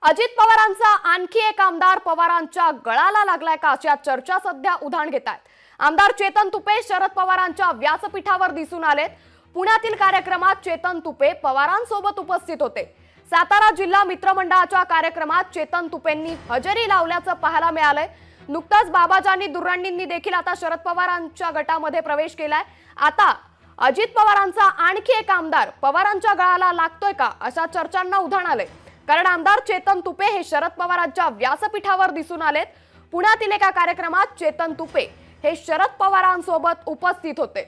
अजित पवारांचा आणखी एक आमदार पवारांच्या गळाला लागलाय का अशा चर्चा सध्या उधाण घेतात। आमदार चेतन तुपे शरद पवारांच्या व्यासपीठावर दिसून आलेत। पुण्यातील कार्यक्रमात चेतन तुपे पवारांसोबत उपस्थित होते। सातारा जिल्हा मित्रमंडळाच्या कार्यक्रमात चेतन तुपेंनी हजेरी लावल्याचं पाहायला मिळालंय। नुकताच बाबाजानी दुर्राणींनी देखील आता शरद पवारांच्या गटामध्ये प्रवेश केलाय। आता अजित पवारांचा आणखी एक आमदार पवारांच्या गळाला लागतोय का अशा चर्चांना उधाण आलंय। कारण आमदार चेतन तुपे हे शरद पवारांच्या व्यासपीठावर दिसून आलेत। पुण्यातील एका कार्यक्रमात चेतन तुपे हे शरद पवारांसोबत उपस्थित होते।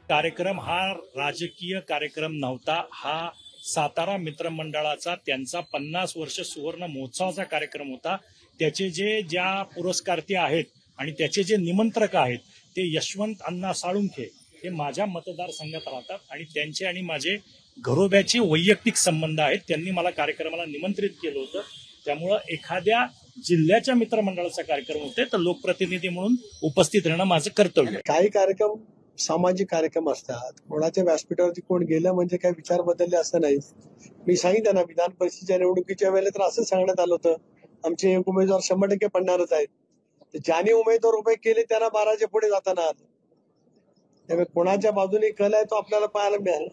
कार्यक्रम हा राजकीय कार्यक्रम नव्हता। हा सातारा मित्रमंडळाचा त्यांचा 50 वर्ष सुवर्ण महोत्सवाचा कार्यक्रम होता। त्याचे ज्या पुरस्कार्थी आहेत आणि त्याचे जे निमंत्रक आहेत ते यशवंत अण्णा साळुंखे हे माझ्या मतदारसंघात राहतात आणि त्यांचे आणि माझे घरोब्याचे वैयक्तिक संबंध आहेत। त्यांनी मला कार्यक्रमाला निमंत्रित केलं होतं। त्यामुळे एखाद्या जिल्ह्याच्या मित्रमंडळाचा कार्यक्रम होते तर लोकप्रतिनिधी म्हणून उपस्थित राहणं माझं कर्तव्य। काही कार्यक्रम सामाजिक कार्यक्रम असतात। कोणाच्या व्यासपीठावरती कोण गेलं म्हणजे काही विचार बदलले असं नाही। मी सांगितलं ना, विधान परिषदेच्या निवडणुकीच्या वेळेला तर असं सांगण्यात आलं होतं आमचे उमेदवार 100% पडणारच आहेत। ज्याने उमेदवार उभे केले त्यांना 12च्या पुढे जाताना आलं। त्यामुळे कोणाच्या बाजूने कल आहे तो आपल्याला पाहायला मिळाला।